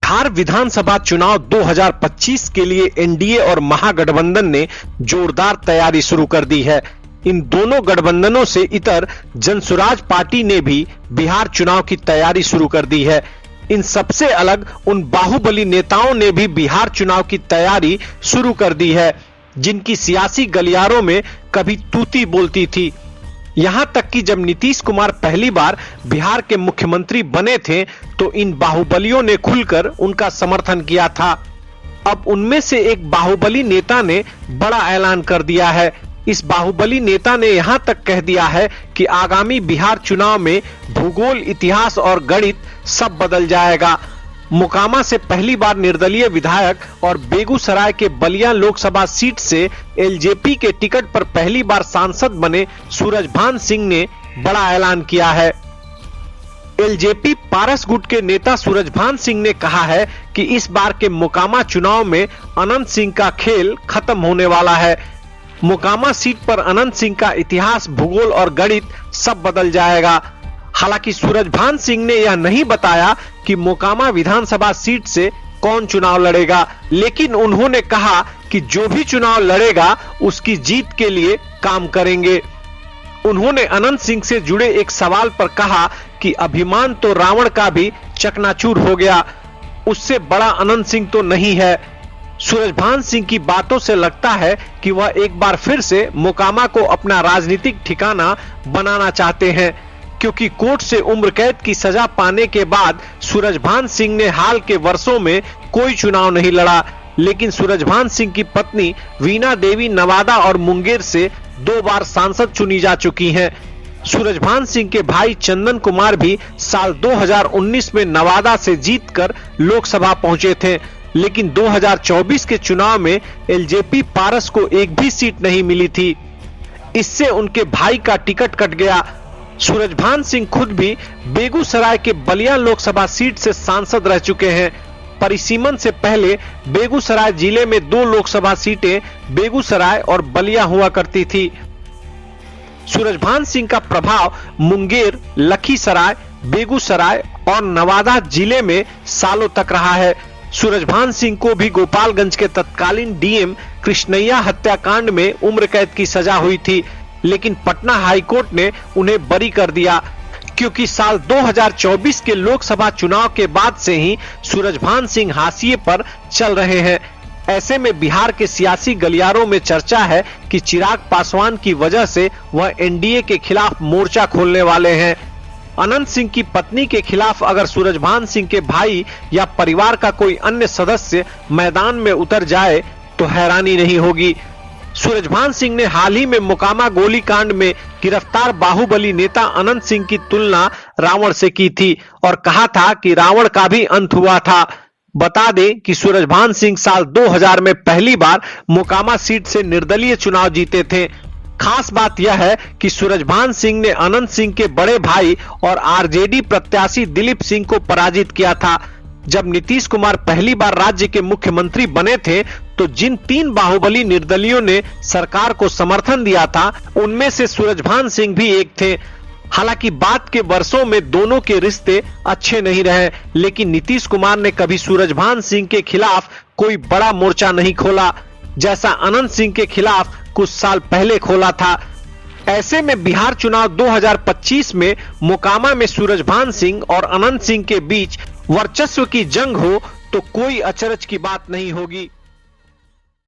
बिहार विधानसभा चुनाव 2025 के लिए एनडीए और महागठबंधन ने जोरदार तैयारी शुरू कर दी है। इन दोनों गठबंधनों से इतर जनसुराज पार्टी ने भी बिहार चुनाव की तैयारी शुरू कर दी है। इन सबसे अलग उन बाहुबली नेताओं ने भी बिहार चुनाव की तैयारी शुरू कर दी है, जिनकी सियासी गलियारों में कभी तूती बोलती थी। यहां तक कि जब नीतीश कुमार पहली बार बिहार के मुख्यमंत्री बने थे तो इन बाहुबलियों ने खुलकर उनका समर्थन किया था। अब उनमें से एक बाहुबली नेता ने बड़ा ऐलान कर दिया है। इस बाहुबली नेता ने यहां तक कह दिया है कि आगामी बिहार चुनाव में भूगोल, इतिहास और गणित सब बदल जाएगा। मोकामा से पहली बार निर्दलीय विधायक और बेगूसराय के बलिया लोकसभा सीट से एलजेपी के टिकट पर पहली बार सांसद बने सूरजभान सिंह ने बड़ा ऐलान किया है। एलजेपी पारस गुट के नेता सूरजभान सिंह ने कहा है कि इस बार के मोकामा चुनाव में अनंत सिंह का खेल खत्म होने वाला है। मोकामा सीट पर अनंत सिंह का इतिहास, भूगोल और गणित सब बदल जाएगा। हालांकि सूरजभान सिंह ने यह नहीं बताया कि मोकामा विधानसभा सीट से कौन चुनाव लड़ेगा, लेकिन उन्होंने कहा कि जो भी चुनाव लड़ेगा उसकी जीत के लिए काम करेंगे। उन्होंने अनंत सिंह से जुड़े एक सवाल पर कहा कि अभिमान तो रावण का भी चकनाचूर हो गया, उससे बड़ा अनंत सिंह तो नहीं है। सूरजभान सिंह की बातों से लगता है कि वह एक बार फिर से मोकामा को अपना राजनीतिक ठिकाना बनाना चाहते हैं, क्योंकि कोर्ट से उम्र कैद की सजा पाने के बाद सूरजभान सिंह ने हाल के वर्षों में कोई चुनाव नहीं लड़ा। लेकिन सूरजभान सिंह की पत्नी वीणा देवी नवादा और मुंगेर से 2 बार सांसद चुनी जा चुकी हैं। सूरजभान सिंह के भाई चंदन कुमार भी साल 2019 में नवादा से जीतकर लोकसभा पहुंचे थे, लेकिन 2024 के चुनाव में एलजेपी पारस को एक भी सीट नहीं मिली थी। इससे उनके भाई का टिकट कट गया। सूरजभान सिंह खुद भी बेगूसराय के बलिया लोकसभा सीट से सांसद रह चुके हैं। परिसीमन से पहले बेगूसराय जिले में 2 लोकसभा सीटें बेगूसराय और बलिया हुआ करती थी। सूरजभान सिंह का प्रभाव मुंगेर, लखीसराय, बेगूसराय और नवादा जिले में सालों तक रहा है। सूरजभान सिंह को भी गोपालगंज के तत्कालीन डीएम कृष्णैया हत्याकांड में उम्र कैद की सजा हुई थी, लेकिन पटना हाईकोर्ट ने उन्हें बरी कर दिया, क्योंकि साल 2024 के लोकसभा चुनाव के बाद से ही सूरजभान सिंह हाशिए पर चल रहे हैं। ऐसे में बिहार के सियासी गलियारों में चर्चा है कि चिराग पासवान की वजह से वह एनडीए के खिलाफ मोर्चा खोलने वाले हैं। अनंत सिंह की पत्नी के खिलाफ अगर सूरजभान सिंह के भाई या परिवार का कोई अन्य सदस्य मैदान में उतर जाए तो हैरानी नहीं होगी। सूरजभान सिंह ने हाल ही में मोकामा गोलीकांड में गिरफ्तार बाहुबली नेता अनंत सिंह की तुलना रावण से की थी और कहा था कि रावण का भी अंत हुआ था। बता दें कि सूरजभान सिंह साल 2000 में पहली बार मोकामा सीट से निर्दलीय चुनाव जीते थे। खास बात यह है कि सूरजभान सिंह ने अनंत सिंह के बड़े भाई और आरजेडी प्रत्याशी दिलीप सिंह को पराजित किया था। जब नीतीश कुमार पहली बार राज्य के मुख्यमंत्री बने थे तो जिन 3 बाहुबली निर्दलियों ने सरकार को समर्थन दिया था, उनमें से सूरजभान सिंह भी एक थे। हालांकि बाद के वर्षों में दोनों के रिश्ते अच्छे नहीं रहे, लेकिन नीतीश कुमार ने कभी सूरजभान सिंह के खिलाफ कोई बड़ा मोर्चा नहीं खोला, जैसा अनंत सिंह के खिलाफ कुछ साल पहले खोला था। ऐसे में बिहार चुनाव 2025 में मोकामा में सूरजभान सिंह और अनंत सिंह के बीच वर्चस्व की जंग हो तो कोई अचरज की बात नहीं होगी।